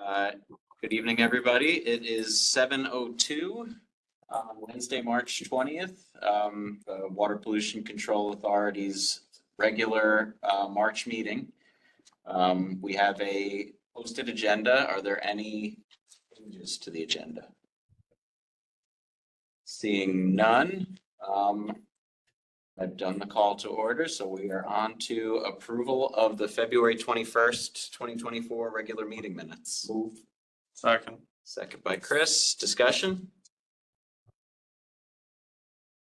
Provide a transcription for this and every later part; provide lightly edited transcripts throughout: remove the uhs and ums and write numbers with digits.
Uh, Good evening, everybody. It is 7:02, Wednesday, March 20th. The Water Pollution Control Authority's regular March meeting. We have a posted agenda. Are there any changes to the agenda? Seeing none, I've done the call to order, so we are on to approval of the February 21st, 2024 regular meeting minutes. Move. Second. Second by Chris. Discussion?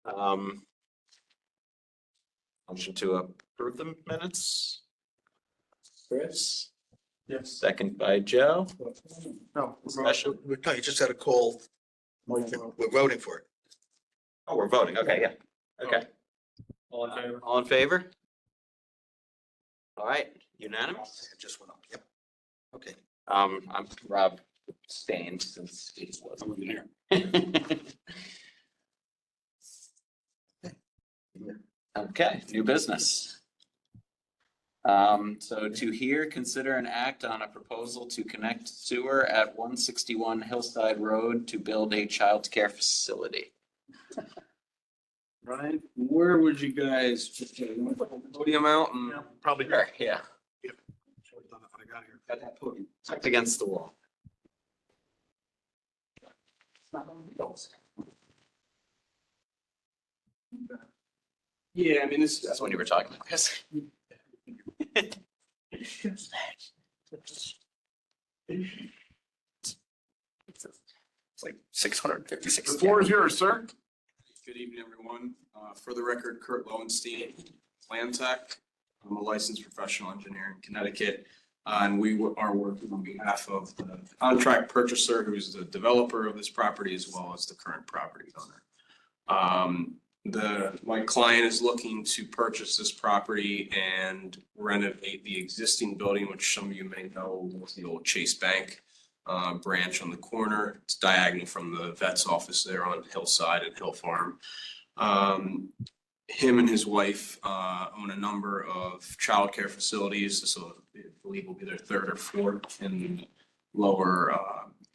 Motion to approve the minutes? Chris? Yes. Second by Joe. No. Discussion? No, you just had a call. We're voting for it. Oh, we're voting. Okay, yeah. Okay. All in favor? All in favor? All right, unanimous? It just went up. Yep. Okay. I'm Rob abstained since he wasn't here. Okay, new business. So to hear, consider and act on a proposal to connect sewer at 161 Hillside Road to build a childcare facility. Ryan, where would you guys podium out and Probably. Sure, yeah, I got here. got that podium tucked against the wall. yeah, I mean, That's when you were talking about this. It's like 656. The floor is yours, sir. Good evening, everyone. For the record, Kurt Lowenstein, Plan Tech. I'm a licensed professional engineer in Connecticut. And we are working on behalf of the contract purchaser, who's the developer of this property, as well as the current property owner. My client is looking to purchase this property and renovate the existing building, which some of you may know was the old Chase Bank branch on the corner. It's diagonal from the vet's office there on Hillside and Hill Farm. Him and his wife own a number of childcare facilities. This will, I believe, will be their third or fourth in the lower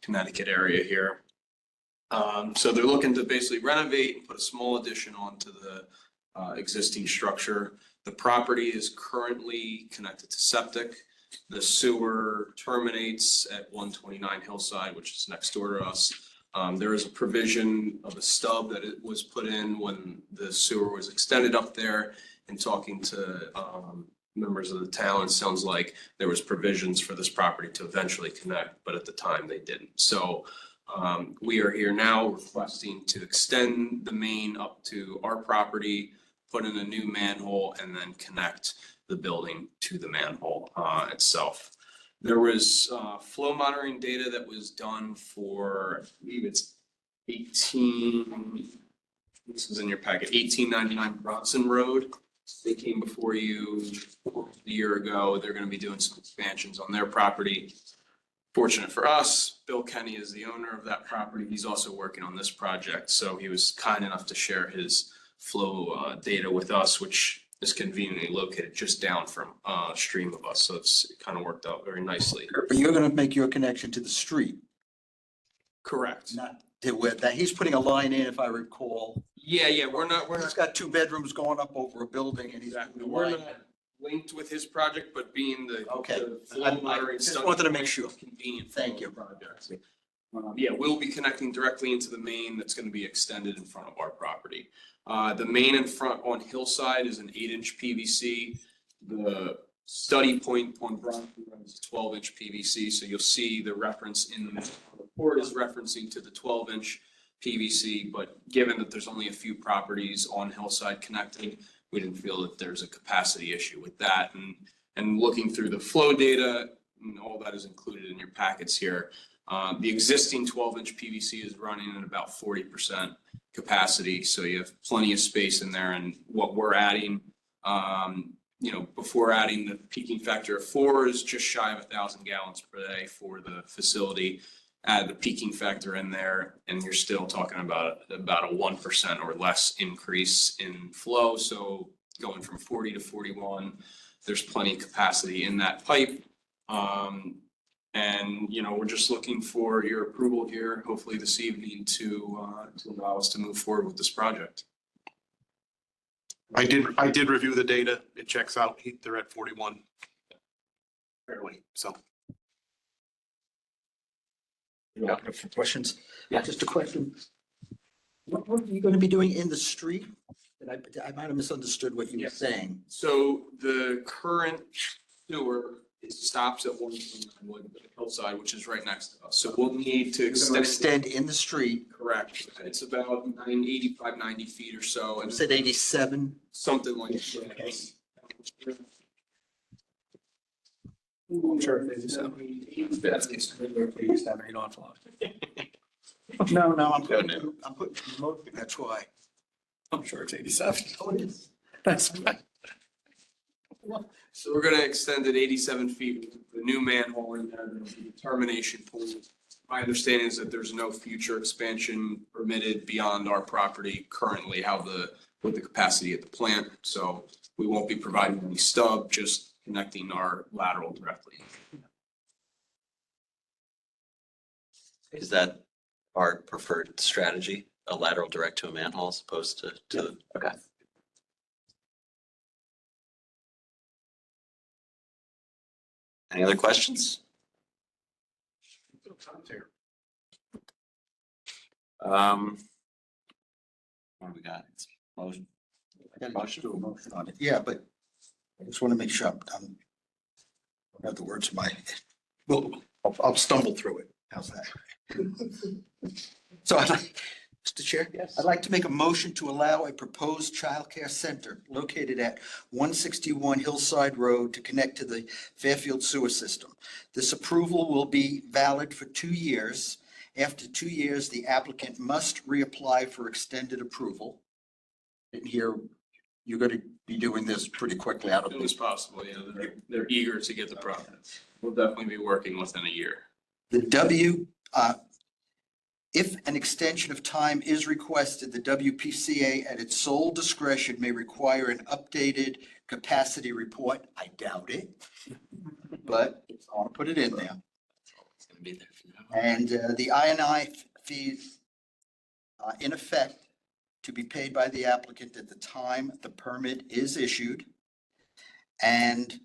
Connecticut area here. So they're looking to basically renovate and put a small addition onto the existing structure. The property is currently connected to septic. The sewer terminates at 129 Hillside, which is next door to us. There is a provision of a stub that it was put in when the sewer was extended up there. And talking to members of the town, it sounds like there was provisions for this property to eventually connect, but at the time they didn't. So we are here now requesting to extend the main up to our property, put in a new manhole, and then connect the building to the manhole itself. There was flow monitoring data that was done for, I believe it's 18, this was in your packet, 1899 Bronson Road. They came before you a year ago. They're going to be doing some expansions on their property. Fortunate for us, Bill Kenny is the owner of that property. He's also working on this project. So he was kind enough to share his flow data with us, which is conveniently located just down from stream of us. So it kind of worked out very nicely. But you're gonna make your connection to the street, Correct. not to where that, he's putting a line in, if I recall. Yeah, we're not He's got 2 bedrooms going up over a building and he's. exactly. We're not linked with his project, but being the. Okay. the flow I monitoring just stuff wanted to make sure. Convenient. Thank for you. Projects. Yeah, we'll be connecting directly into the main that's going to be extended in front of our property. The main in front on Hillside is an 8-inch PVC. The study point on Bronson Road is 12-inch PVC. So you'll see the reference in the report is referencing to the 12-inch PVC. But given that there's only a few properties on Hillside connected, we didn't feel that there's a capacity issue with that. And looking through the flow data, and all that is included in your packets here. The existing 12-inch PVC is running at about 40% capacity. So you have plenty of space in there. And what we're adding, before adding the peaking factor of 4 is just shy of 1,000 gallons per day for the facility. Add the peaking factor in there, and you're still talking about a 1% or less increase in flow. So going from 40 to 41, there's plenty of capacity in that pipe. And, we're just looking for your approval here, hopefully this evening to allow us to move forward with this project. I did review the data. It checks out. They're at 41. Fairly, so. You open up for questions? Yeah. Just a question. What are you going to be doing in the street? I might have misunderstood what you were saying. So the current sewer, it stops at 129 Hillside, which is right next to us. So we'll need to Extend in the street. Correct. It's about 85, 90 feet or so, You and said 87. something like that. Okay. I'm sure if they just have it off. No, I'm No, no. putting, that's why. I'm sure it's 87. Oh, it is. That's fine. So we're gonna extend it 87 feet, with the new manhole in there, there'll be a termination point. My understanding is that there's no future expansion permitted beyond our property currently, with the capacity at the plant. So we won't be providing any stub, just connecting our lateral directly. Is that our preferred strategy, a lateral direct to a manhole as opposed to, okay. Any other questions? What do we got? Motion. I gotta do a motion on it. Yeah, but I just want to make sure I don't have the words in my, well, I'll stumble through it. How's that? So Mr. Chair? Yes. I'd like to make a motion to allow a proposed childcare center located at 161 Hillside Road to connect to the Fairfield sewer system. This approval will be valid for 2 years. After 2 years, the applicant must reapply for extended approval. And here, you're going to be doing this pretty quickly out As of soon as possible, they're eager to get the product. We'll definitely be working within a year. the if an extension of time is requested, the WPCA at its sole discretion may require an updated capacity report. I doubt it. But I want to put it in there. It's gonna be there for now. And the I&I fees in effect to be paid by the applicant at the time the permit is issued. And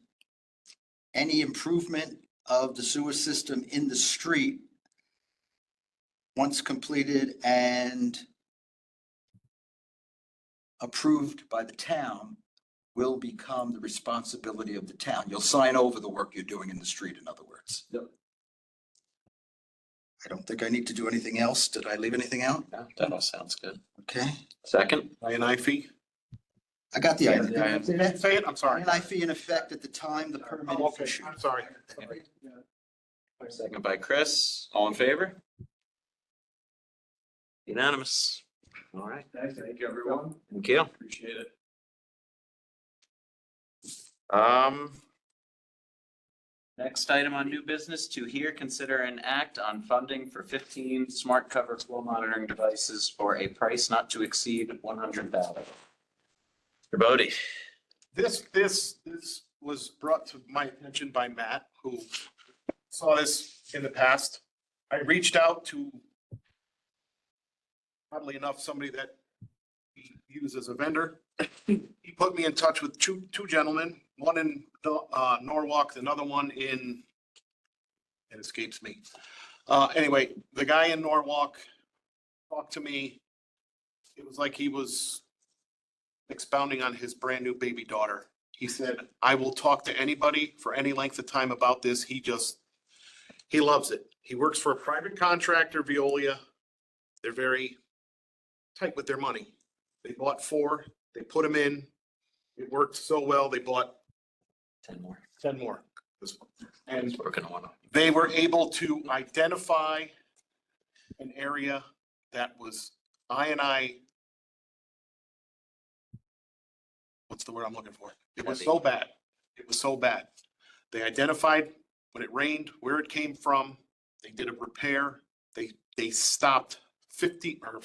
any improvement of the sewer system in the street, once completed and approved by the town, will become the responsibility of the town. You'll sign over the work you're doing in the street, in other words. Yep. I don't think I need to do anything else. Did I leave anything out? No, that all sounds good. Okay, Second? I&I fee? I got the Yeah, item. yeah, Say that? Say it, I'm sorry. I&I fee in effect at the time the permit Oh, is okay, issued. I'm sorry. Second by Chris. All in favor? Unanimous. All right. Thank you, everyone. Thank you. Appreciate it. Next item on new business, to hear, consider, and act on funding for 15 smart cover flow monitoring devices for a price not to exceed $100,000. Mr. Bodie. This was brought to my attention by Matt, who saw this in the past. I reached out to, oddly enough, somebody that he used as a vendor. He put me in touch with two gentlemen, one in Norwalk, another one in, it escapes me. Anyway, the guy in Norwalk talked to me. It was like he was expounding on his brand new baby daughter. He said, I will talk to anybody for any length of time about this. He loves it. He works for a private contractor, Veolia. They're very tight with their money. They bought 4, they put them in. It worked so well, they bought 10 more. 10 more. And We're gonna wanna. they were able to identify an area that was I&I. What's the word I'm looking for? It was so bad. It was so bad. They identified when it rained, where it came from. They did a repair. They stopped 50 or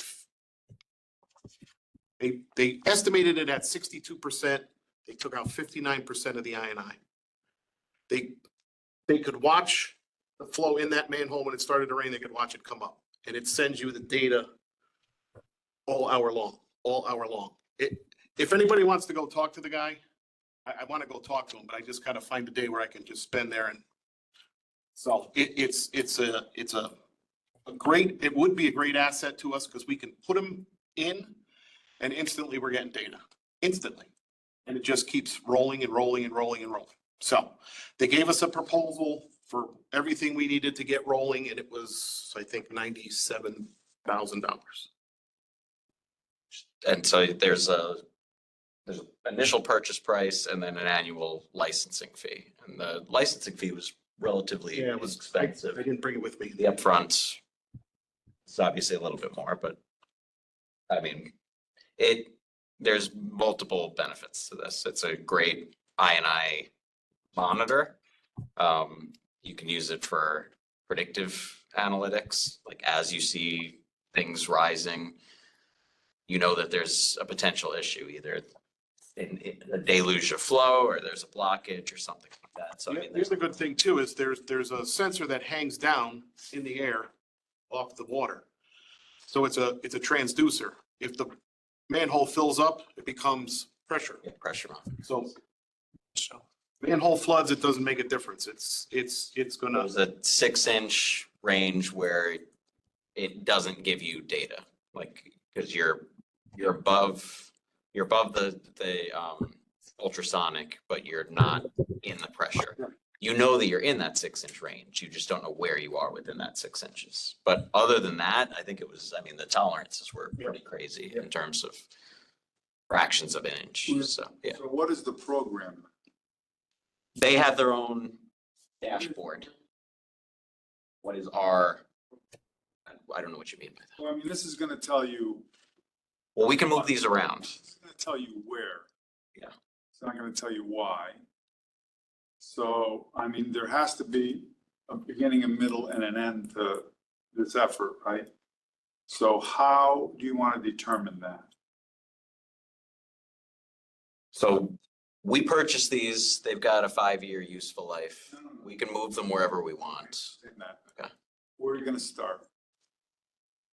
they estimated it at 62%. They took out 59% of the I&I. They could watch the flow in that manhole, when it started to rain, they could watch it come up. And it sends you the data all hour long, all hour long. If anybody wants to go talk to the guy, I want to go talk to him, but I just gotta find a day where I can just spend there and. So it's a great, it would be a great asset to us because we can put them in and instantly we're getting data, instantly. And it just keeps rolling and rolling and rolling and rolling. So they gave us a proposal for everything we needed to get rolling and it was, I think, $97,000. And so there's an initial purchase price and then an annual licensing fee. And the licensing fee was relatively Yeah, it was expensive. I didn't bring it with me. The upfront is obviously a little bit more, but I mean, there's multiple benefits to this. It's a great I monitor. You can use it for predictive analytics, like as you see things rising, you know that there's a potential issue, either in a deluge of flow or there's a blockage or something like that. So I mean, Here's the good thing too, is there's a sensor that hangs down in the air off the water. So it's a transducer. If the manhole fills up, it becomes pressure. pressure on. So manhole floods, it doesn't make a difference. It's gonna, There's a 6-inch range where it doesn't give you data, like, because you're above the ultrasonic, but you're not in the pressure. You know that you're in that 6-inch range. You just don't know where you are within that 6 inches. But other than that, I think the tolerances were pretty crazy in terms of fractions of an inch. So, yeah. So what is the program? They have their own dashboard. What is I don't know what you mean by that. Well, I mean, this is gonna tell you, Well, we can move these around. it's gonna tell you where. Yeah. It's not gonna tell you why. So, I mean, there has to be a beginning, a middle, and an end to this effort, right? So how do you want to determine that? So we purchased these, they've got a 5-year useful life. We can move them wherever we want. In that? Okay. Where are you gonna start?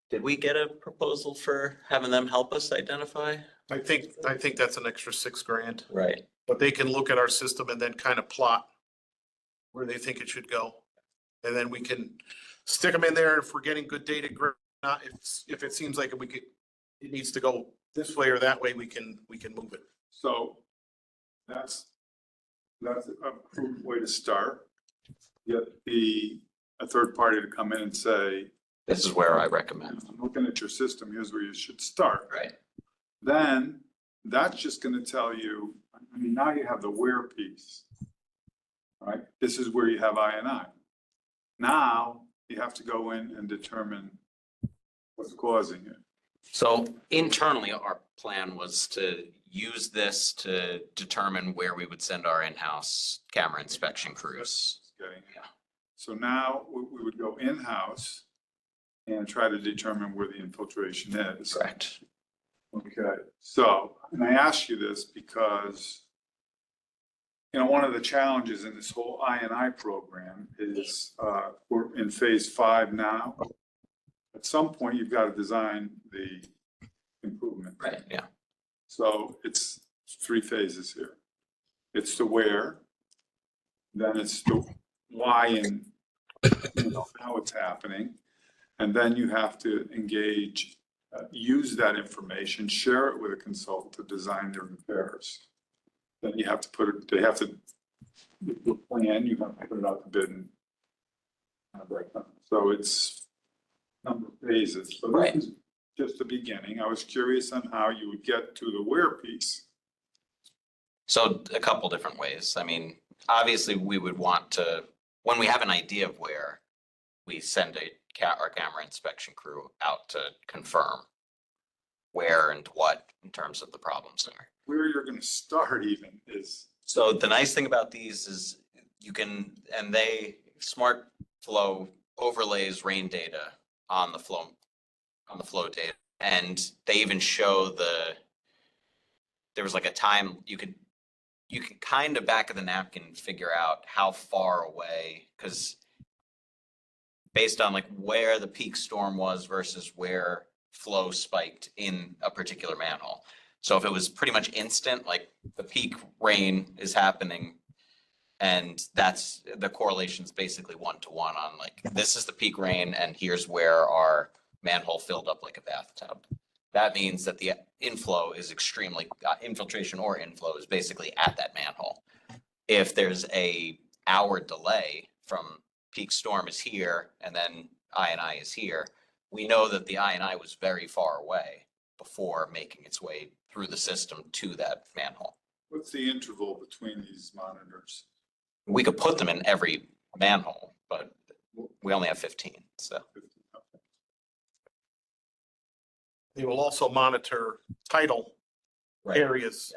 Did we get a proposal for having them help us identify? I think that's an extra $6,000, Right. but they can look at our system and then kind of plot where they think it should go. And then we can stick them in there if we're getting good data, great. Not if it seems like it needs to go this way or that way, we can move it. So that's a prudent way to start. Get a third party to come in and say, This is where I recommend. I'm looking at your system, here's where you should start. Right. Then that's just gonna tell you, I mean, now you have the where piece. Right? This is where you have I. Now you have to go in and determine what's causing it. So internally, our plan was to use this to determine where we would send our in-house camera inspection crews. Getting it. Yeah. So now we would go in-house and try to determine where the infiltration is. Correct. Okay, so, and I ask you this because, you know, one of the challenges in this whole I program is, we're in phase 5 now. At some point, you've got to design the improvement. Right, yeah. So it's 3 phases here. It's the where, then it's the why and, you know, how it's happening. And then you have to engage, use that information, share it with a consultant to design their repairs. Then you have to they have to plan, you have to put it out to bid and break down. So it's number of phases. So Right. this is just the beginning. I was curious on how you would get to the where piece. So a couple different ways. I mean, obviously, we would want to, when we have an idea of where, we send our camera inspection crew out to confirm where and what in terms of the problems there. Where you're gonna start even is, So the nice thing about these is you can, and Smart Flow overlays rain data on the flow data. And they even show there was like a time you can kind of back of the napkin figure out how far away, because based on like where the peak storm was versus where flow spiked in a particular manhole. So if it was pretty much instant, like the peak rain is happening, and that's the correlation's basically 1-to-1 on like, this is the peak rain and here's where our manhole filled up like a bathtub. That means that the inflow is extremely, infiltration or inflow is basically at that manhole. If there's a hour delay from peak storm is here and then I is here, we know that the I was very far away before making its way through the system to that manhole. What's the interval between these monitors? We could put them in every manhole, but we only have 15, so. They will also monitor tidal Right. areas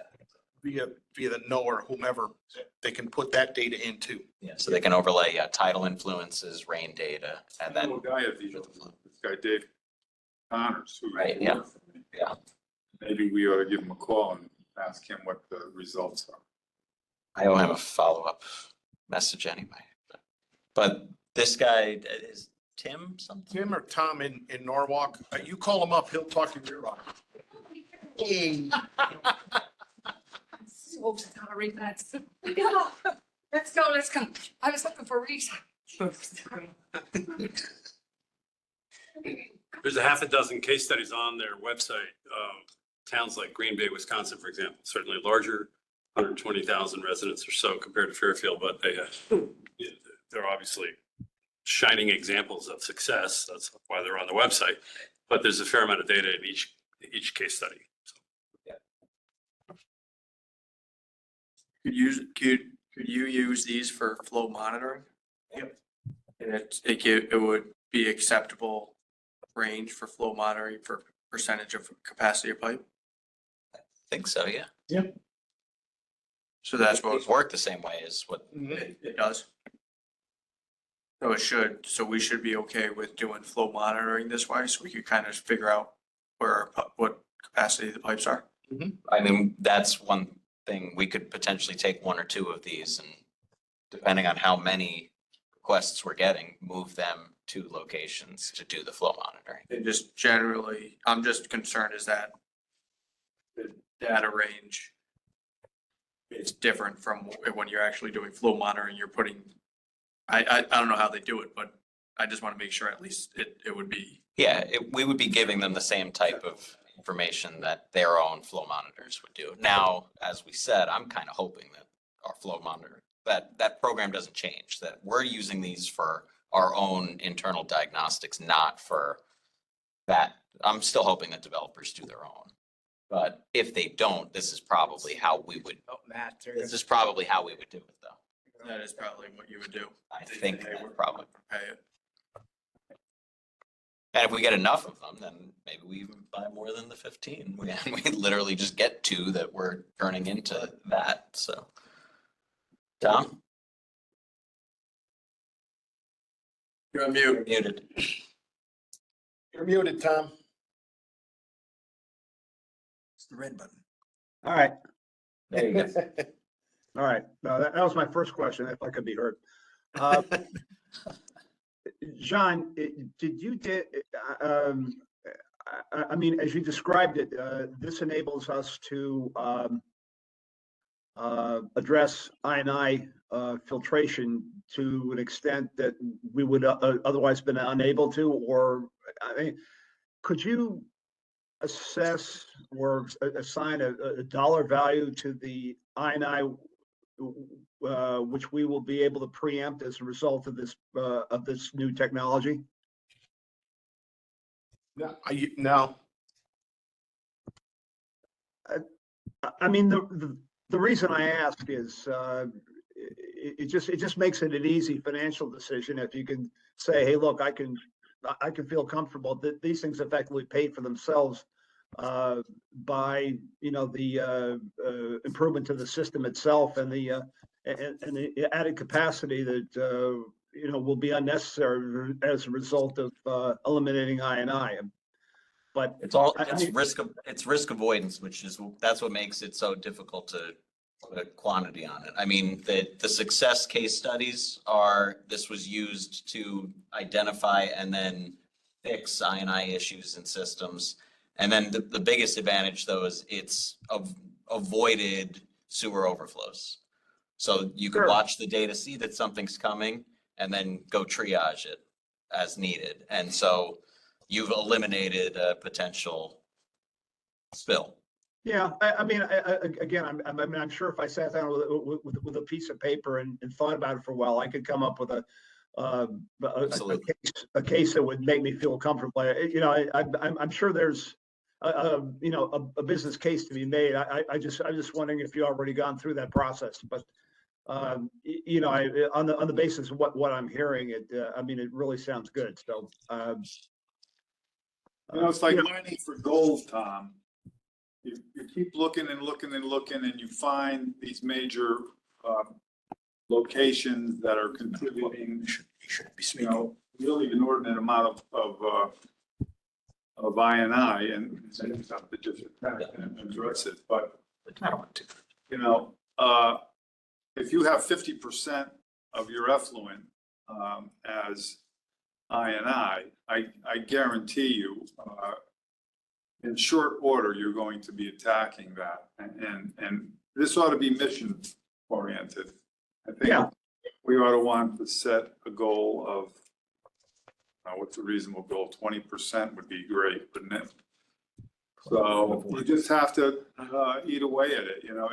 via the NOAA or whomever. They can put that data into. Yeah, so they can overlay tidal influences, rain data, and I then, know a guy at the, this guy Dave Connors, who. Right, yeah. worked for me. Yeah. Maybe we ought to give him a call and ask him what the results are. I owe him a follow-up message anyway. But this guy is Tim something? Tim or Tom in Norwalk, you call him up, he'll talk to your office. So sorry, that's. Let's go. I was looking for Rita. There's a half a dozen case studies on their website. Towns like Green Bay, Wisconsin, for example, certainly larger, 120,000 residents or so compared to Fairfield, but they're obviously shining examples of success. That's why they're on the website. But there's a fair amount of data in each case study. Could you use these for flow monitoring? Yep. And it would be acceptable range for flow monitoring for percentage of capacity of pipe? I think so, yeah. So that's It what would work the same way as what, it does. So so we should be okay with doing flow monitoring this way, so we could kind of figure out what capacity the pipes are. I mean, that's one thing. We could potentially take one or two of these and depending on how many requests we're getting, move them to locations to do the flow monitoring. And just generally, I'm just concerned is that the data range is different from when you're actually doing flow monitoring, you're putting, I don't know how they do it, but I just want to make sure at least it would be. Yeah, we would be giving them the same type of information that their own flow monitors would do. Now, as we said, I'm kind of hoping that our flow monitor, that program doesn't change, that we're using these for our own internal diagnostics, not for that. I'm still hoping that developers do their own. But if they don't, this is probably how we would, this is probably how we would do it though. That is probably what you would do. I think They that would probably. pay it. And if we get enough of them, then maybe we even buy more than the 15. We literally just get 2 that we're turning into that, so. Tom? You're on mute. Muted. You're muted, Tom. It's the red button. All right, There you go. all right. No, that was my first question, if I could be heard. John, I mean, as you described it, this enables us to address I&I filtration to an extent that we would otherwise been unable to, or, I mean, could you assess or assign a dollar value to the I&I which we will be able to preempt as a result of this new technology? No. I mean, the reason I ask is it just makes it an easy financial decision if you can say, hey, look, I can feel comfortable that these things effectively pay for themselves by, you know, the improvement to the system itself and the added capacity that you know will be unnecessary as a result of eliminating I&I. But It's I mean, risk avoidance, that's what makes it so difficult to put a quantity on it. I mean, the success case studies this was used to identify and then fix I&I issues in systems. And then the biggest advantage though is it's avoided sewer overflows. So you can Sure. watch the data, see that something's coming, and then go triage it as needed. And so you've eliminated a potential spill. Yeah, I mean, again, I'm sure if I sat down with a piece of paper and thought about it for a while, I could come up with Absolutely. a case that would make me feel comfortable. You know, I'm sure there's you know, a business case to be made. I'm just wondering if you already gone through that process, but you know, on the basis of what I'm hearing, I mean, it really sounds good. So, You know, it's like you know, mining for gold, Tom. You keep looking and looking and looking and you find these major, locations that are contributing, You shouldn't be you speaking. know, really inordinate amount of I&I and then you have to just attack and address it. But, I don't want to. you know, if you have 50% of your effluent, as I&I guarantee you, in short order, you're going to be attacking that. And this ought to be mission oriented. I Yeah. think we ought to want to set a goal of, what's a reasonable goal? 20% would be great, wouldn't it? So you just have to, eat away at it. You know,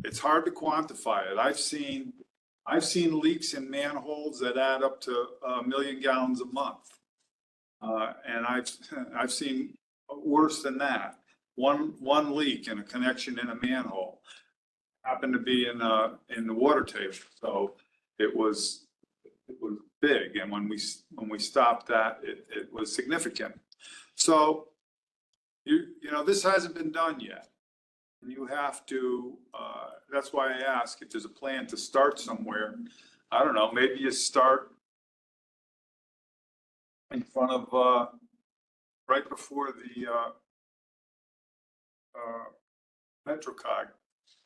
it's hard to quantify it. I've seen leaks in manholes that add up to 1 million gallons a month. And I've seen worse than that. One leak in a connection in a manhole happened to be in the water table. So it was big. And when we stopped that, it was significant. So you know, this hasn't been done yet. And you have to, that's why I ask if there's a plan to start somewhere. I don't know, maybe you start in front of, right before the MetroCog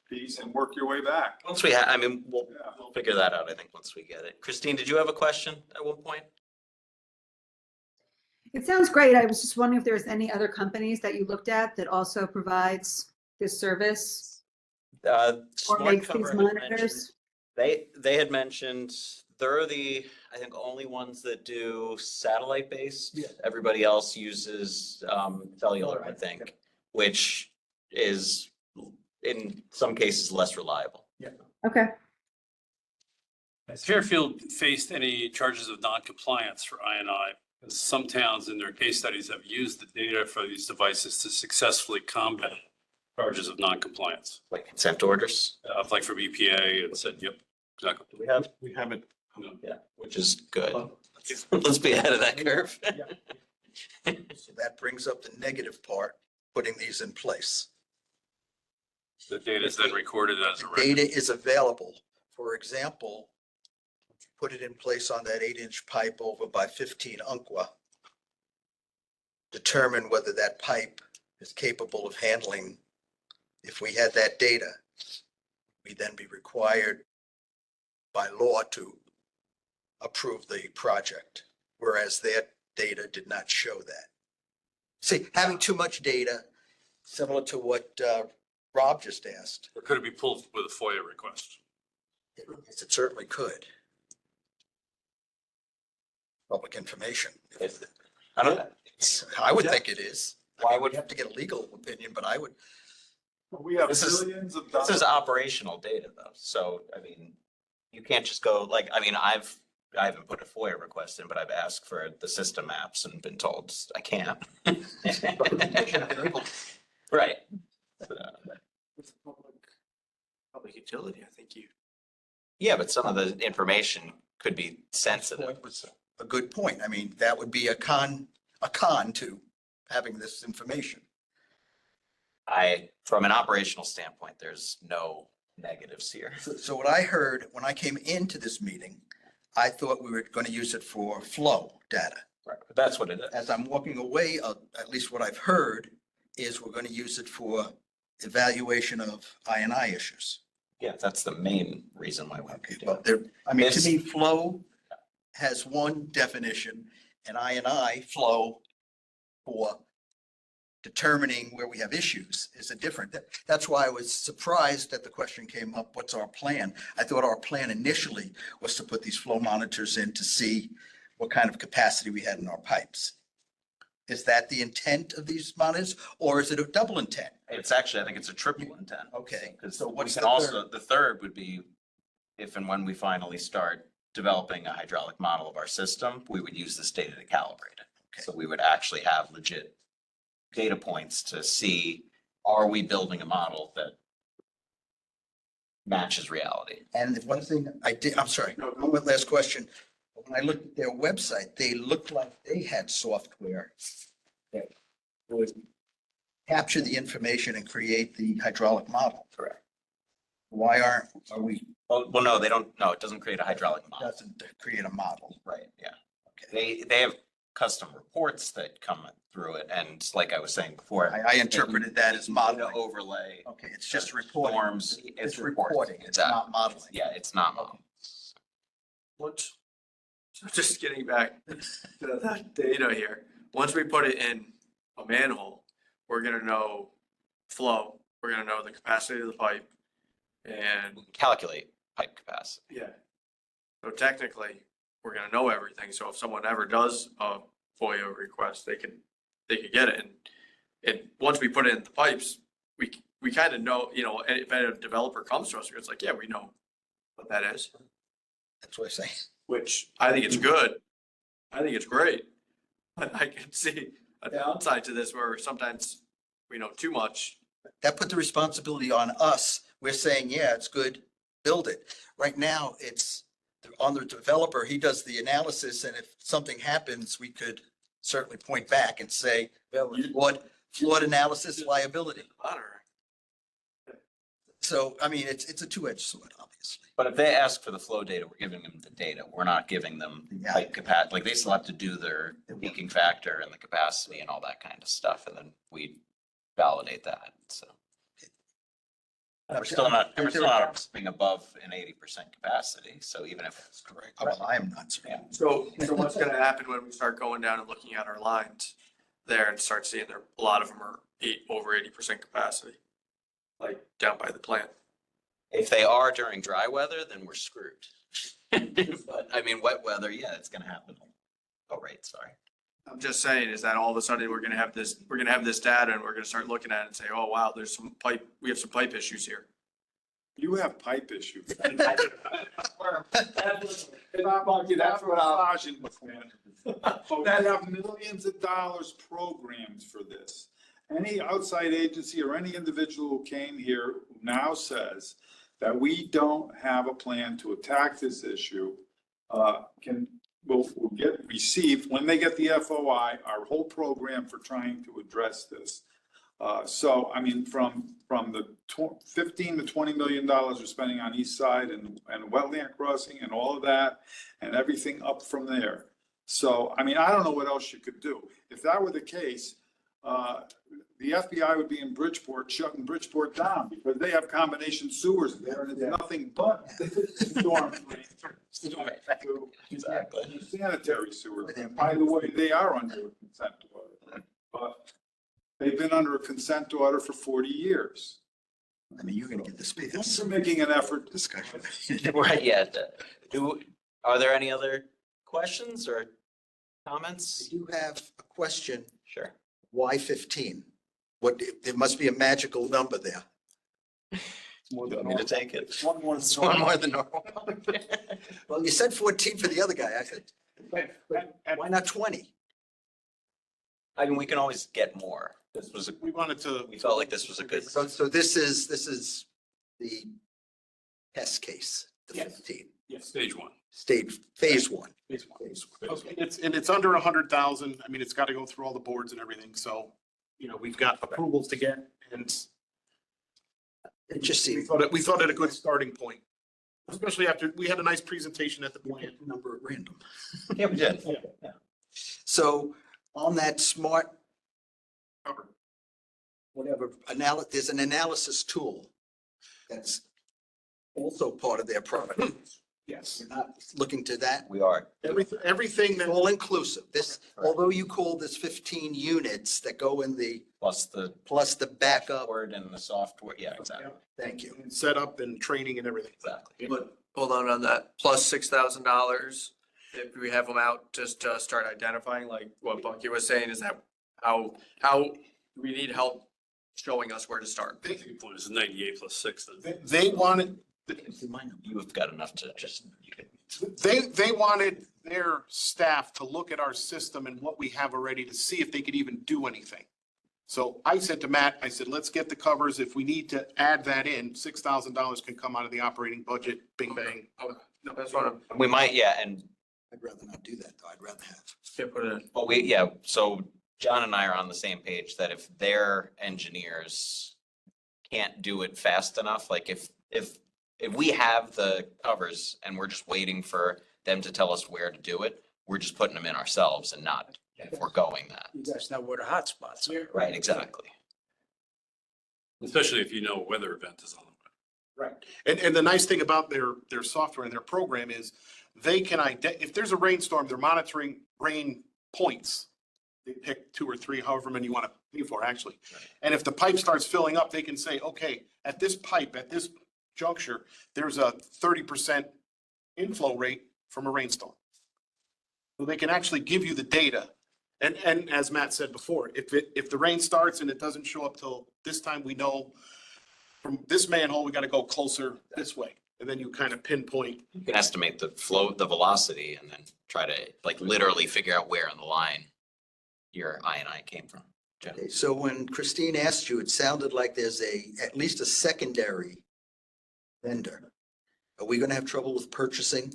piece and work your way back. Once I mean, we'll figure that out, I think, once we get it. Christine, did you have a question at one point? It sounds great. I was just wondering if there's any other companies that you looked at that also provides this service or Smart makes Cover these had mentioned- monitors? They had mentioned they're the, I think, only ones that do satellite based. Yeah. Everybody else uses cellular, I think, which is in some cases less reliable. Okay. Has Fairfield faced any charges of non-compliance for I&I? Some towns in their case studies have used the data for these devices to successfully combat charges of non-compliance. Like consent orders. Like from EPA and said, yep, exactly. We haven't. Yeah, which is good. Let's be ahead of that curve. So that brings up the negative part, putting these in place. The data is then recorded as a The record. data is available. For example, put it in place on that 8-inch pipe over by 15 Umpqua. Determine whether that pipe is capable of handling. If we had that data, we'd then be required by law to approve the project, whereas their data did not show that. See, having too much data, similar to what Rob just asked, Or could it be pulled with a FOIA request? it certainly could. Public information. I don't, I would think it is. Why I would- would have to get a legal opinion, but I would, We have This is- millions of this is dollars. operational data though. So, I mean, you can't just go like, I mean, I haven't put a FOIA request in, but I've asked for the system maps and been told I can't. Right. Public utility, I think you. Yeah, but some of the information could be sensitive. point was a good point. I mean, that would be a con to having this information. From an operational standpoint, there's no negatives here. So what I heard when I came into this meeting, I thought we were going to use it for flow data. Right, but that's what it is. As I'm walking away, at least what I've heard is we're going to use it for evaluation of I&I issues. Yeah, that's the main reason why we Okay, do well, it. there, I mean, to This- me, flow has one definition, and I flow for determining where we have issues is a different, that's why I was surprised that the question came up, what's our plan? I thought our plan initially was to put these flow monitors in to see what kind of capacity we had in our pipes. Is that the intent of these monitors, or is it a double intent? It's actually, I think it's a triple intent. Okay, Because so we what's can the also, third? the third would be if and when we finally start developing a hydraulic model of our system, we would use this data to calibrate it. Okay. So we would actually have legit data points to see, are we building a model that matches reality? And the one thing I did, I'm sorry, one last question. When I looked at their website, they looked like they had software that would capture the information and create the hydraulic model. Correct. Why are we, Well, no, they don't, no, it doesn't create a hydraulic model. doesn't create a model? Right, yeah. Okay. They have custom reports that come through it. And like I was saying before. I interpreted that as To modeling. overlay. Okay, it's just reporting. Forms, It's reporting. reporting, it's Exactly. not modeling. Yeah, it's not modeling. Once, so just getting back to the data here, once we put it in a manhole, we're gonna know flow, we're gonna know the capacity of the pipe. And Calculate pipe capacity. yeah, so technically, we're gonna know everything. So if someone ever does a FOIA request, they can get it. And once we put it in the pipes, we kind of know, you know, and if a developer comes to us, it's like, yeah, we know what that is. That's what I say. Which I think it's good. I think it's great. But I can see a downside to this where sometimes we know too much. That put the responsibility on us. We're saying, yeah, it's good, build it. Right now, it's on the developer. He does the analysis, and if something happens, we could certainly point back and say, flawed analysis liability. So, I mean, it's a two-edged sword, obviously. But if they ask for the flow data, we're giving them the data. We're not giving them Yeah. pipe capacity. Like they still have to do their leaking factor and the capacity and all that kind of stuff. And then we validate that, so. And we're still not being above an 80% capacity. So even if. That's correct. I am not certain. So what's gonna happen when we start going down and looking at our lines there and start seeing there, a lot of them are over 80% capacity? Like down by the plant. If they are during dry weather, then we're screwed. But I mean, wet weather, yeah, it's gonna happen. Oh, right, sorry. I'm just saying is that all of a sudden we're gonna have this data and we're gonna start looking at it and say, oh, wow, we have some pipe issues here. You have pipe issues. That's They have millions of dollars programs for this. Any outside agency or any individual who came here now says that we don't have a plan to attack this issue, will get received, when they get the FOI, our whole program for trying to address this. So, I mean, from the 15 to $20 million we're spending on east side and wetland crossing and all of that and everything up from there. So, I mean, I don't know what else you could do. If that were the case, the FBI would be in Bridgeport, shutting Bridgeport down because they have combination sewers there and it's nothing but storm drain. Exactly. Sanitary sewers. And by the way, they are under a consent order. But they've been under a consent order for 40 years. I mean, you're gonna get the space. We're making an effort. Discussion. Right, yeah. Are there any other questions or comments? You have a question, Sure. why 15? There must be a magical number there. You want me to take it? One more It's one more than normal. Well, you said 14 for the other guy. I said, why not 20? I mean, we can always get more. We wanted to. We felt like this was a good. So this is the test case, the Yes. 15, Stage one. phase one. Okay, it's under 100,000. I mean, it's got to go through all the boards and everything. So, you know, we've got approvals to get, and It just we seemed thought it a good starting point. Especially after we had a nice presentation at the plant. number at random. Yeah, we did. So on that smart, Cover. whatever, there's an analysis tool that's also part of their product. Yes. We're not looking to that. We are. Everything that, All inclusive. This, although you call this 15 units that go in the, Plus the plus the backup. word and the software. Yeah, exactly. Thank you. set up and training and everything. Exactly. But hold on that, plus $6,000, if we have them out, just to start identifying, like what Bucky was saying, is that how we need help showing us where to start? I think the point is 98 plus 6 then. They wanted, You've got enough to just, you can. they wanted their staff to look at our system and what we have already to see if they could even do anything. So I said to Matt, I said, let's get the covers. If we need to add that in, $6,000 can come out of the operating budget, bing bang. Okay. No, that's what I'm, We might, yeah, and, I'd rather not do that, though. I'd rather have. yeah, put it in. well, we, yeah, so John and I are on the same page that if their engineers can't do it fast enough, like if we have the covers and we're just waiting for them to tell us where to do it, we're just putting them in ourselves and not foregoing that. You guys know where the hot spots are. Right, exactly. Especially if you know a weather event is on the way. Right. And the nice thing about their software and their program is they can if there's a rainstorm, they're monitoring rain points. They pick 2 or 3, however many you want to pay for, actually. And if the pipe starts filling up, they can say, okay, at this pipe, at this juncture, there's a 30% inflow rate from a rainstorm. So they can actually give you the data. And as Matt said before, if the rain starts and it doesn't show up till this time, we know from this manhole, we got to go closer this way. And then you kind of pinpoint. You can estimate the flow, the velocity, and then try to like literally figure out where in the line your I came from. Jen. Okay, so when Christine asked you, it sounded like there's at least a secondary vendor. Are we gonna have trouble with purchasing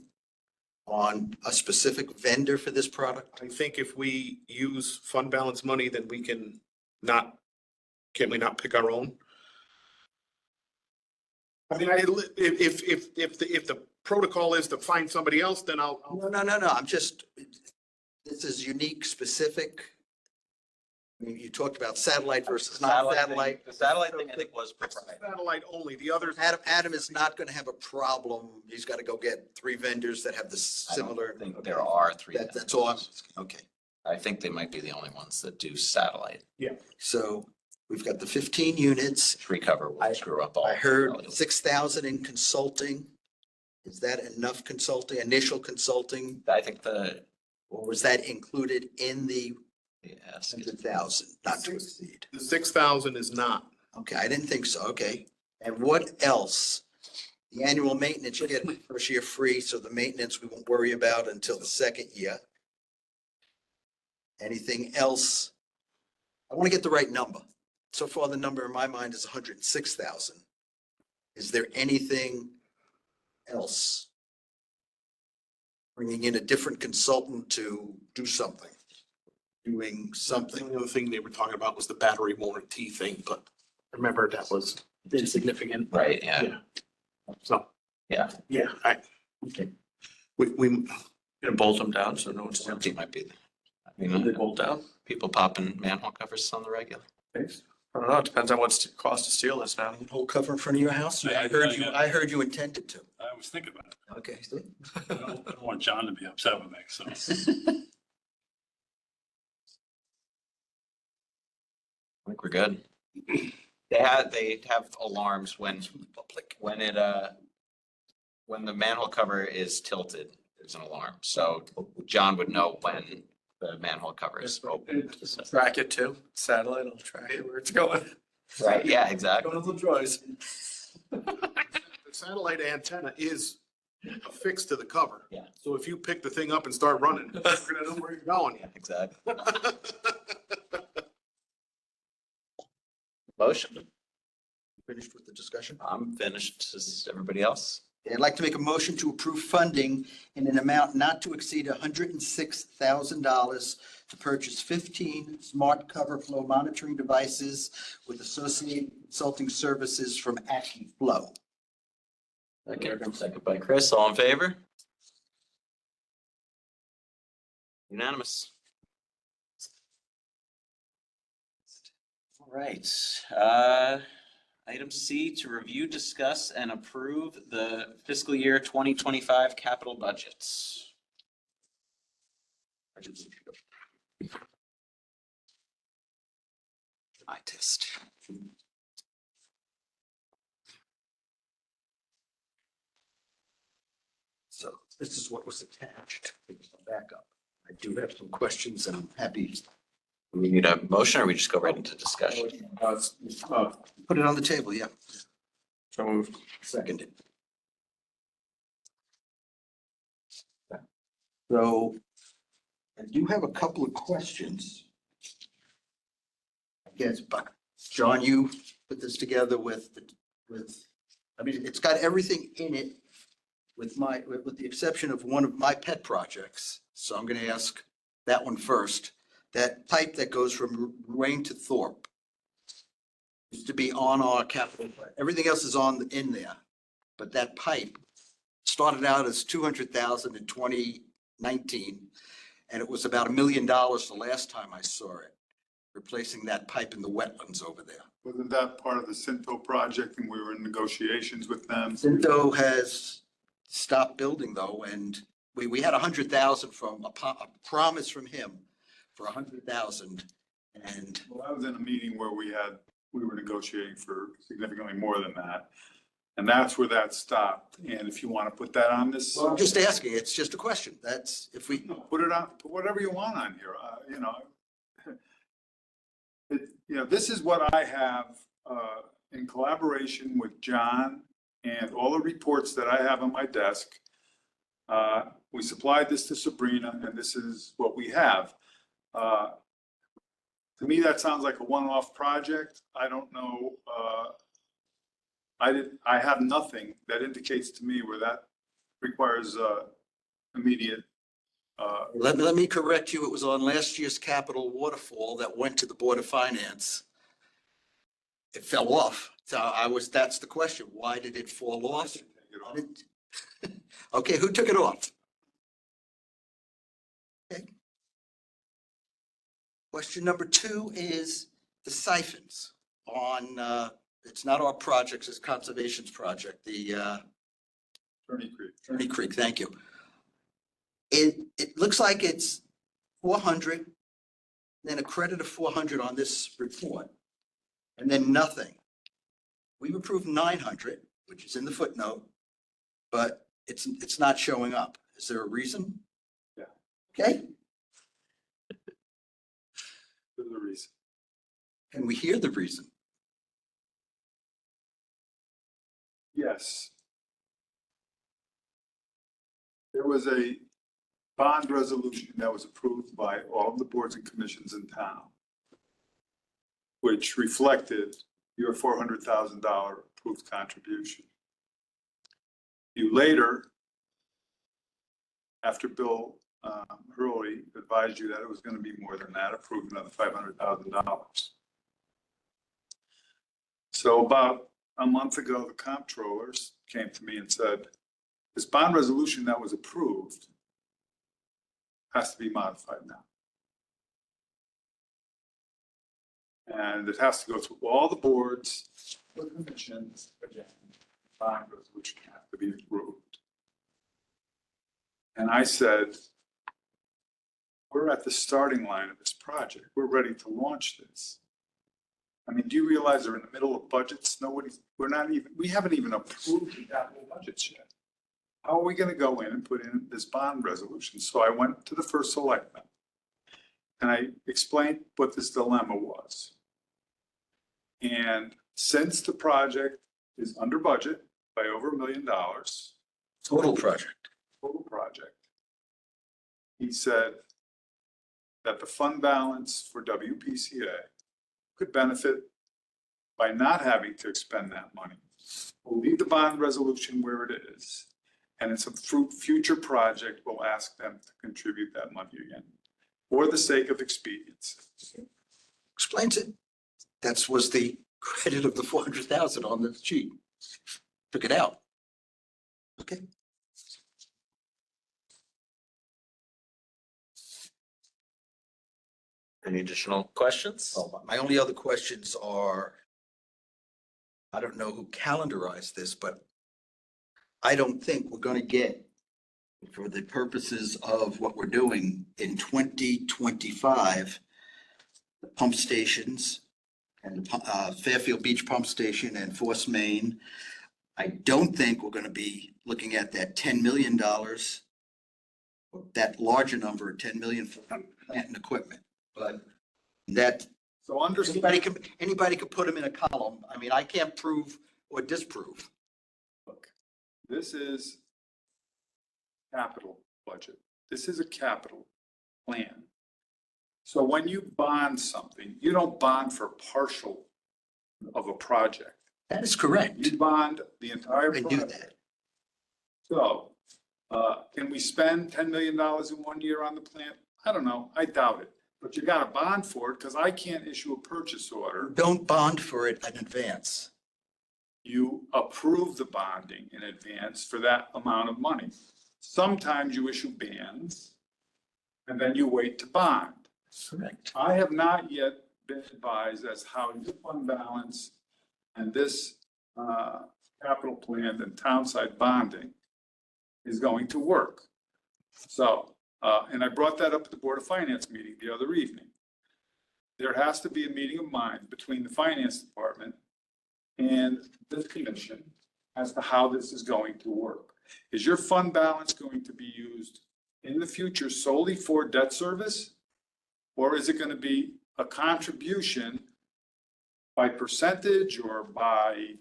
on a specific vendor for this product? I think if we use fund balance money, then we can we not pick our own? I mean, if the protocol is to find somebody else, then I'll. No, I'm just, this is unique, specific. I mean, you talked about satellite versus not satellite. The satellite thing I think was proprietary. Satellite only, the others. Adam is not gonna have a problem. He's gotta go get 3 vendors that have the I don't similar. think there are 3. That's all I'm, okay. I think they might be the only ones that do satellite. So we've got the 15 units. Tree cover will screw up all. I heard 6,000 in consulting. Is that enough consulting, initial consulting, I think or was that included in the yes. 100,000, not to exceed? The 6,000 is not. Okay, I didn't think so. Okay. And what else? The annual maintenance, you get the first year free, so the maintenance we won't worry about until the second year. Anything else? I want to get the right number. So far, the number in my mind is 106,000. Is there anything else? Bringing in a different consultant to do something, doing The something. only other thing they were talking about was the battery warranty thing, but remember that was insignificant. Right, yeah. So, Yeah. yeah, Okay. we, Gonna bolt them down so no one's. Warranty might be, I They mean, bolt down? people popping manhole covers on the regular. I don't know, it depends on what's it cost to steal this now. Whole cover in front of your house? Yeah, I heard you intended to. I was thinking about it. Okay. I don't want John to be upset with me, so. I think we're good. They have alarms when the manhole cover is tilted, there's an alarm. So John would know when the manhole cover is open. Track it too, satellite, I'll track it where it's going. Right, yeah, exactly. Going to the Troyes. the satellite antenna is affixed to the cover. Yeah. So if you pick the thing up and start running, you're gonna know where you're going. Yeah, exactly. Motion. Finished with the discussion? I'm finished. Is everybody else? I'd like to make a motion to approve funding in an amount not to exceed $106,000 to purchase 15 smart cover flow monitoring devices with associated consulting services from AccuFlow. Second by Chris, all in favor? Unanimous. All right, Item C, to review, discuss, and approve the fiscal year 2025 capital budgets. Eye test. So this is what was attached. Back up. I do have some questions and I'm happy. Do we need a motion or we just go right into discussion? Put it on the table, yeah. So moved. Seconded. So I do have a couple of questions. I guess, but John, you put this together with, I mean, it's got everything in it with with the exception of one of my pet projects. So I'm going to ask that one first. That pipe that goes from Ruane to Thorpe is to be on our capital. Everything else is in there. But that pipe started out as 200,000 in 2019. And it was about $1 million the last time I saw it, replacing that pipe in the wetlands over there. Wasn't that part of the Cinto project and we were in negotiations with them? Cinto has stopped building though, and we had 100,000 from a promise from him for 100,000. And Well, I was in a meeting where we were negotiating for significantly more than that. And that's where that stopped. And if you want to put that on this. well, I'm just asking, it's just a question. That's if we, No, put it on, put whatever you want on here, you know. This is what I have, in collaboration with John and all the reports that I have on my desk. We supplied this to Sabrina and this is what we have. To me, that sounds like a one-off project. I don't know, I have nothing that indicates to me where that requires, immediate, let me correct you. It was on last year's capital waterfall that went to the Board of Finance. It fell off. So that's the question. Why did it fall off? Okay, who took it off? Okay. Question number 2 is the siphons on, it's not our projects, it's Conservation's project, the Attorney Creek. Attorney Creek, thank you. It looks like it's 400, then a credit of 400 on this report, and then nothing. We've approved 900, which is in the footnote, but it's not showing up. Is there a reason? Yeah. Okay, There's a reason. can we hear the reason? Yes. There was a bond resolution that was approved by all of the boards and commissions in town, which reflected your $400,000 approved contribution. You later, after Bill Hurley advised you that it was going to be more than that, approved another $500,000. So about a month ago, the comptrollers came to me and said, this bond resolution that was approved has to be modified now. And it has to go through all the boards, the commissions, again, bond resolution has to be approved. And I said, we're at the starting line of this project. We're ready to launch this. I mean, do you realize they're in the middle of budgets? We haven't even approved the capital budgets yet. How are we going to go in and put in this bond resolution? So I went to the first selectman and I explained what this dilemma was. And since the project is under budget by over $1 million, Total project. he said that the fund balance for WPCA could benefit by not having to expend that money. We'll leave the bond resolution where it is. And it's a future project, we'll ask them to contribute that money again, for the sake of expediency. Explains it. That was the credit of the 400,000 on the sheet. Took it out. Okay. Any additional questions? My only other questions are, I don't know who calendarized this, but I don't think we're gonna get, for the purposes of what we're doing in 2025, the pump stations and the Fairfield Beach Pump Station and Force Main. I don't think we're gonna be looking at that $10 million, that larger number, 10 million for plant and equipment. But that, So understand. anybody could put them in a column. I mean, I can't prove or disprove. This is capital budget. This is a capital plan. So when you bond something, you don't bond for partial of a project. That is correct. You bond the entire I knew project. that. So, can we spend $10 million in 1 year on the plant? I don't know. I doubt it. But you got a bond for it because I can't issue a purchase order. Don't bond for it in advance. You approve the bonding in advance for that amount of money. Sometimes you issue bands and then you wait to bond. Correct. I have not yet been advised as how your fund balance and this capital plan and townside bonding is going to work. So, and I brought that up at the Board of Finance meeting the other evening. There has to be a meeting of minds between the Finance Department and this commission as to how this is going to work. Is your fund balance going to be used in the future solely for debt service? Or is it going to be a contribution by percentage or by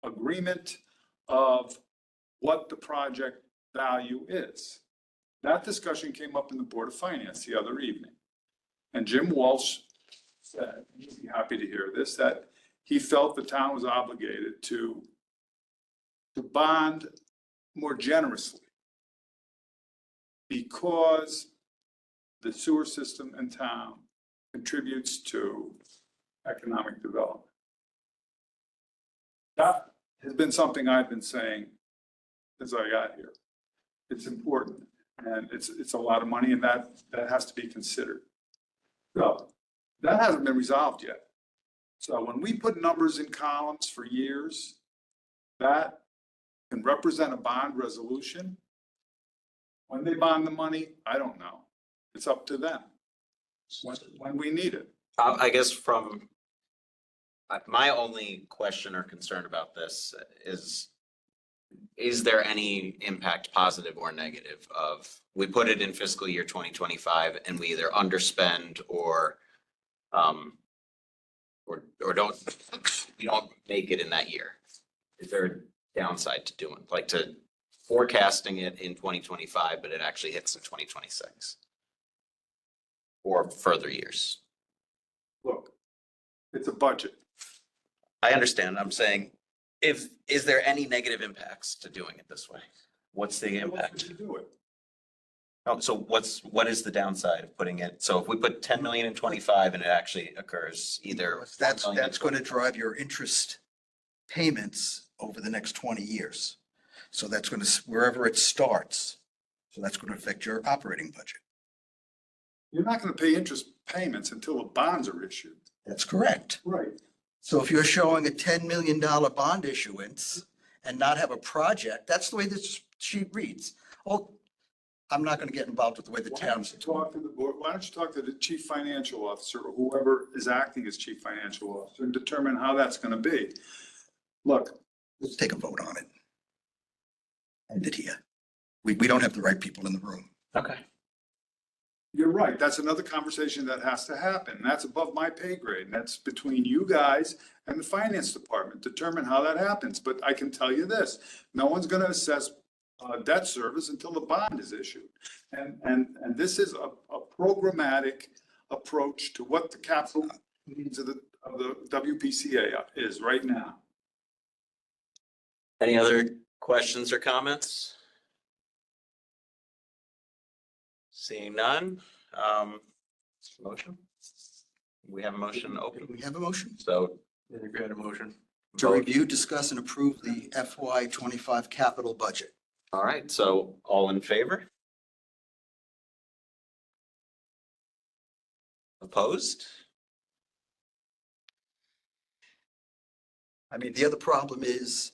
agreement of what the project value is? That discussion came up in the Board of Finance the other evening. And Jim Walsh said, he'd be happy to hear this, that he felt the town was obligated to bond more generously because the sewer system in town contributes to economic development. That has been something I've been saying since I got here. It's important and it's a lot of money and that has to be considered. So that hasn't been resolved yet. So when we put numbers in columns for years, that can represent a bond resolution. When they bond the money, I don't know. It's up to them. When we need it. I guess my only question or concern about this is there any impact, positive or negative, of we put it in fiscal year 2025 and we either underspend or we don't make it in that year? Is there a downside to doing, like to forecasting it in 2025, but it actually hits in 2026? Or further years? Look, it's a budget. I understand. I'm saying, is there any negative impacts to doing it this way? What's the impact? You do it. Oh, so what is the downside of putting it? So if we put 10 million in 25 and it actually occurs either. That's 1 million in going to drive your interest payments over the next 20 years. So that's going to, wherever it starts, so that's going to affect your operating budget. You're not going to pay interest payments until the bonds are issued. That's correct. Right. So if you're showing a $10 million bond issuance and not have a project, that's the way this sheet reads. Oh, I'm not going to get involved with the way the Why don't town's. you talk to the board? Why don't you talk to the chief financial officer or whoever is acting as chief financial officer and determine how that's going to be? Look, Let's take a vote on it. End it here. We don't have the right people in the room. Okay. you're right. That's another conversation that has to happen. That's above my pay grade. And that's between you guys and the finance department. Determine how that happens. But I can tell you this, no one's going to assess debt service until the bond is issued. And this is a programmatic approach to what the capital needs of the WPCA is right now. Any other questions or comments? Seeing none, motion? We have a motion open, We have a motion so. We had a motion. to vote. review, discuss, and approve the FY 25 capital budget. All right, so all in favor? Opposed? I mean, the other problem is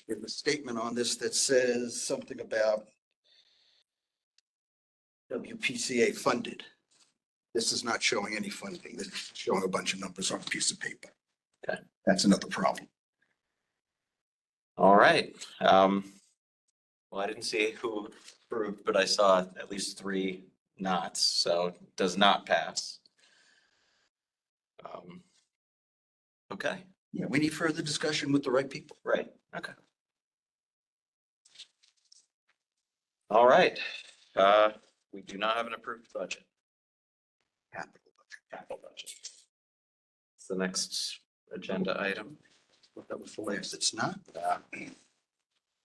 there's a statement on this that says something about WPCA funded. This is not showing any funding. This is showing a bunch of numbers on a piece of paper. Okay. That's another problem. All right. Well, I didn't see who approved, but I saw at least 3 nots, so it does not pass. Okay, Yeah, we need further discussion with the right people. right, okay. All right, we do not have an approved budget. Capital budget. It's the next agenda item. That was the last. It's not.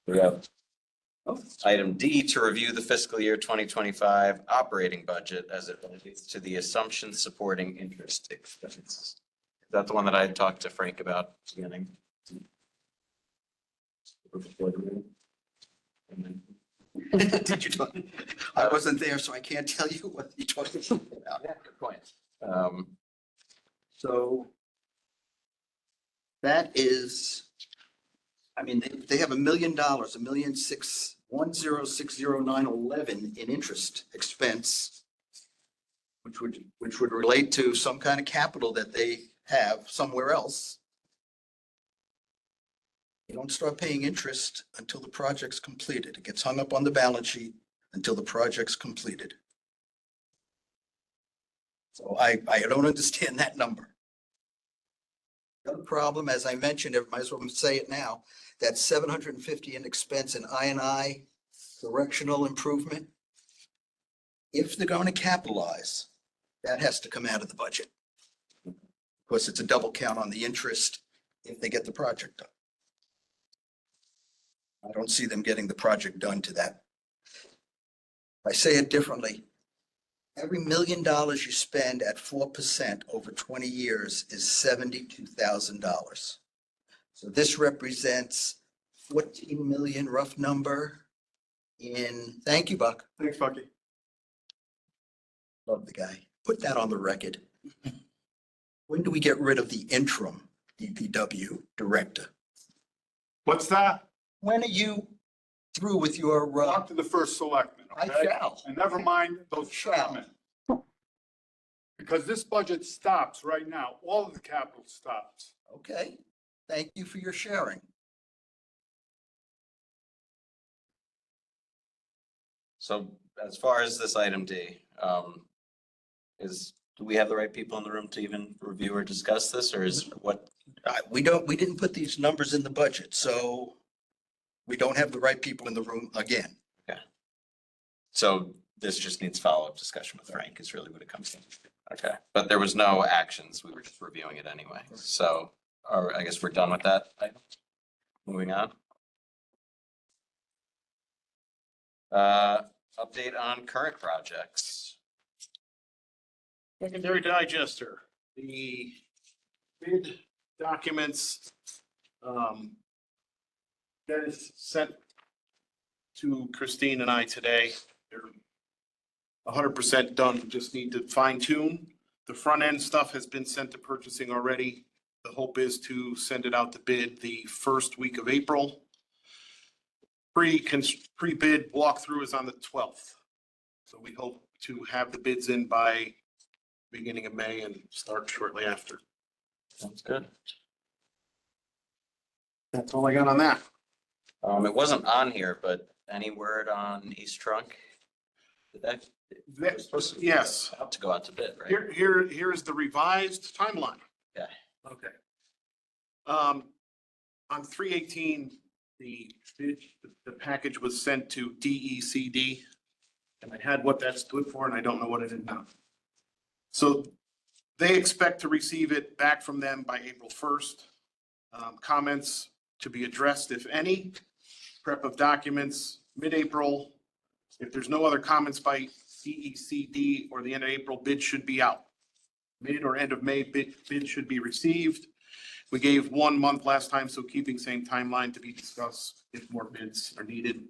We have item D, to review the fiscal year 2025 operating budget as it relates to the assumptions supporting interest expense. Is that the one that I had talked to Frank about at the beginning? Did you talk? I wasn't there, so I can't tell you what you talked about. Yeah, good point. So that is, I mean, they have $1 million, 1,610,609.11 in interest expense, which would relate to some kind of capital that they have somewhere else. You don't start paying interest until the project's completed. It gets hung up on the balance sheet until the project's completed. So I don't understand that number. The other problem, as I mentioned, I might as well say it now, that 750 in expense in I&I correctional improvement. If they're going to capitalize, that has to come out of the budget. Of course, it's a double count on the interest if they get the project done. I don't see them getting the project done to that. If I say it differently, every $1 million you spend at 4% over 20 years is $72,000. So this represents 14 million, rough number, in, thank you, Buck. Thanks, Bucky. Love the guy. Put that on the record. When do we get rid of the interim DPW director? What's that? When are you through with your, Talk to the first selectman, I okay? shall. And never mind those chairmen. Because this budget stops right now. All of the capital stops. Okay, thank you for your sharing. So as far as this item D, do we have the right people in the room to even review or discuss this, or is what? We didn't put these numbers in the budget, so we don't have the right people in the room again. So this just needs follow-up discussion with Frank is really what it comes to. Okay, but there was no actions. We were just reviewing it anyway. So, I guess we're done with that item. Moving on. Update on current projects. Secondary digester, the bid documents, that is sent to Christine and I today. They're 100% done, just need to fine tune. The front end stuff has been sent to purchasing already. The hope is to send it out to bid the first week of April. Pre-bid walkthrough is on the 12th. So we hope to have the bids in by beginning of May and start shortly after. Sounds good. That's all I got on that. It wasn't on here, but any word on East Trunk? Did that? it was supposed to be Yes. About to go out to bid, right? Here is the revised timeline. Yeah. Okay. On 3/18, the bid, the package was sent to DECD. And I had what that stood for, and I don't know what it is now. So they expect to receive it back from them by April 1st. Comments to be addressed, if any, prep of documents, mid-April. If there's no other comments by DECD or the end of April, bid should be out. Mid or end of May, bid should be received. We gave 1 month last time, so keeping same timeline to be discussed if more bids are needed.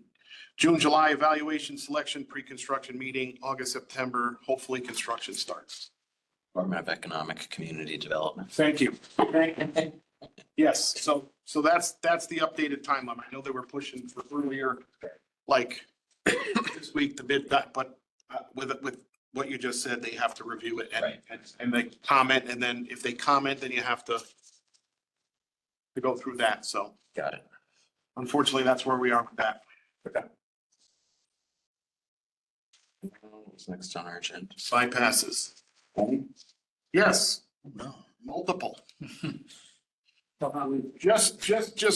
June, July evaluation, selection, pre-construction meeting, August, September, hopefully construction starts. Department of Economic Community Development. Thank you. Yes, so that's the updated timeline. I know they were pushing for earlier, like this week, the bid, but with what you just said, they have to review it Right. and they comment, and then if they comment, then you have to go through that. So Got it. unfortunately, that's where we are with that. What's next on our agenda? Bypasses. Yes, No. multiple. Just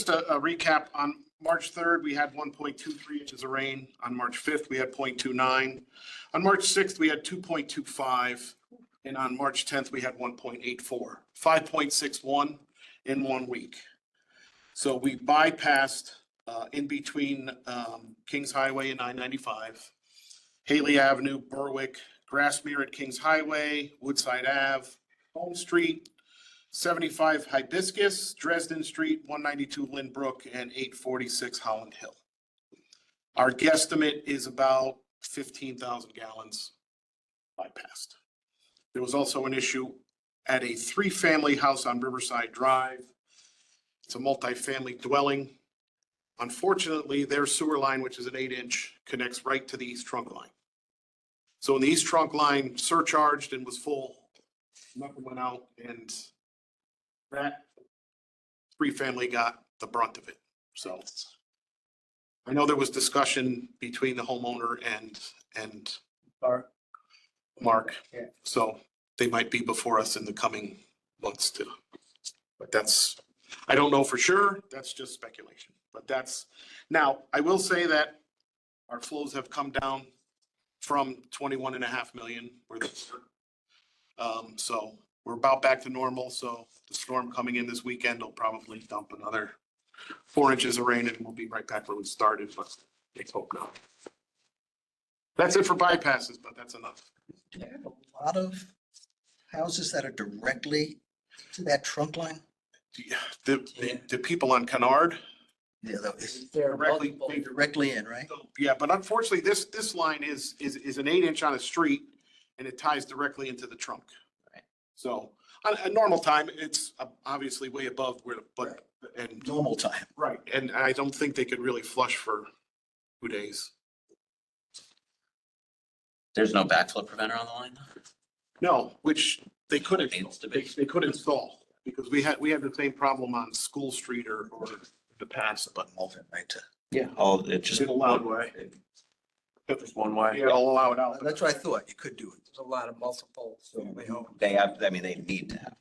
a recap. On March 3rd, we had 1.23 inches of rain. On March 5th, we had 0.29. On March 6th, we had 2.25. And on March 10th, we had 1.84, 5.61 in 1 week. So we bypassed in between Kings Highway and I-95, Haley Avenue, Berwick, Grassmere at Kings Highway, Woodside Ave, Home Street, 75 Hibiscus, Dresden Street, 192 Lynbrook, and 846 Holland Hill. Our guesstimate is about 15,000 gallons bypassed. There was also an issue at a 3-family house on Riverside Drive. It's a multifamily dwelling. Unfortunately, their sewer line, which is an 8-inch, connects right to the east trunk line. So when the east trunk line surcharged and was full, nothing went out, and that 3-family got the brunt of it. So I know there was discussion between the homeowner and Mark. Yeah. So they might be before us in the coming months too. But that's, I don't know for sure. That's just speculation. But that's, now, I will say that our flows have come down from 21.5 million. So we're about back to normal. So the storm coming in this weekend will probably dump another 4 inches of rain and we'll be right back where we started, but let's hope not. That's it for bypasses, but that's enough. Do you have a lot of houses that are directly to that trunk line? The people on Kennard, Yeah, it's directly, directly in, right? yeah, but unfortunately, this line is an 8-inch on a street and it ties directly into the trunk. Right. So on a normal time, it's obviously way above where, but, and, Normal time. right, and I don't think they could really flush for 2 days. There's no backflow preventer on the line? No, which they couldn't, Needs to be. they could install, because we had the same problem on School Street or the past, but Right to. Yeah. Oh, it just. it's allowed. way. Just One way. Yeah, I'll allow it out. That's what I thought. You could do it. There's a lot of multiple, so we hope. They have, I mean, they need to have.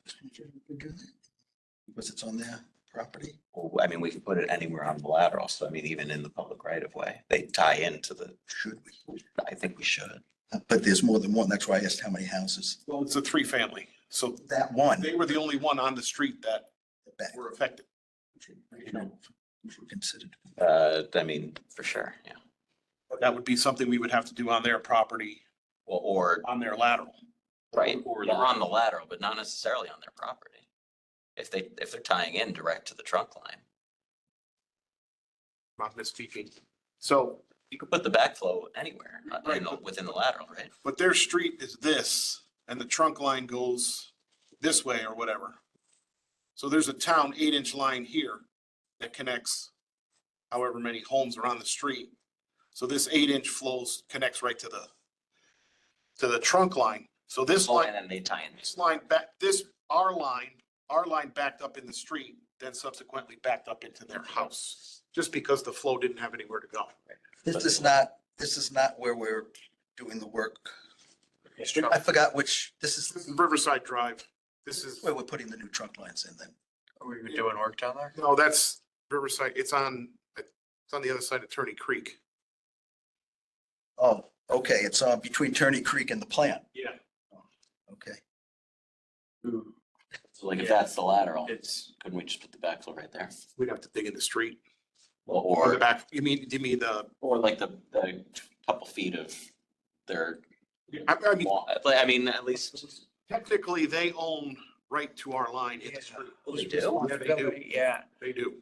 Because it's on their property. I mean, we can put it anywhere on the lateral. So I mean, even in the public right of way, they tie into the, Should we? I think we should. But there's more than one. That's why I asked how many houses. Well, it's a 3-family, so That one. they were the only one on the street that the back, were affected. Considered. I mean, for sure, yeah. But that would be something we would have to do on their property, Well, or, on their lateral. right, Or or on the lateral, but not necessarily on their property. If they're tying in direct to the trunk line, Not misspeaking. So, you could put the backflow anywhere, Right. within the lateral, right? but their street is this, and the trunk line goes this way or whatever. So there's a town 8-inch line here that connects however many homes are on the street. So this 8-inch connects right to the trunk line. So this Oh, line, and then they tie in. this line back, our line backed up in the street, then subsequently backed up into their house. Just because the flow didn't have anywhere to go. This is not where we're doing the work. I forgot which, this This is is Riverside Drive. This is, where we're putting the new trunk lines in then. Are we doing work down there? no, that's Riverside. It's on the other side of Turney Creek. Oh, okay. It's between Turney Creek and the plant. Yeah. Okay. So like if that's the lateral, It's, couldn't we just put the backflow right there? We'd have to dig in the street. Well, Or the or, back, you mean the, or like the couple feet of their I mean, wall, like, I mean, at least. technically, they own right to our line in the street. Oh, they do? Yeah, they do.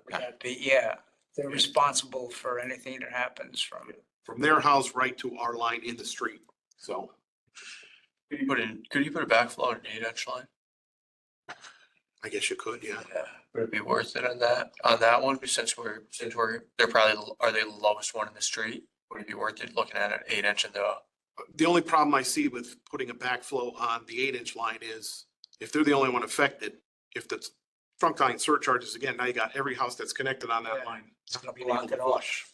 Yeah, They do. yeah, they're responsible for anything that happens from. From their house right to our line in the street. So could you put a backflow on an 8-inch line? I guess you could, yeah. Yeah, would it be worth it on that one? Since they're probably, are they the lowest one in the street? Would it be worth it looking at an 8-inch into The only problem I see with putting a backflow on the 8-inch line is if they're the only one affected, if the trunk line surcharges again, now you got every house that's connected on that line. It's not being able to flush.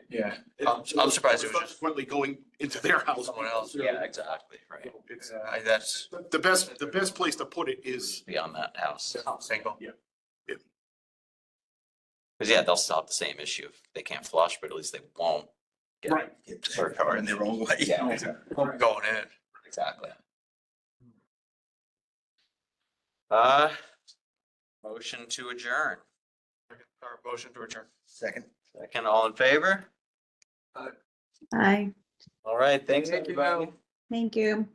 Yeah. I'm surprised it was just Subsequently going into their house. someone else. Yeah, exactly, right. It's, That's the best place to put it is, Beyond that house. single. Cause yeah, they'll still have the same issue. if They can't flush, but at least they won't. get right. Or in their own way. Yeah, Going in. exactly. Motion to adjourn. Or motion to adjourn. Second. Second, all in favor? Aye, All right, thanks, Thank you. everybody. thank you.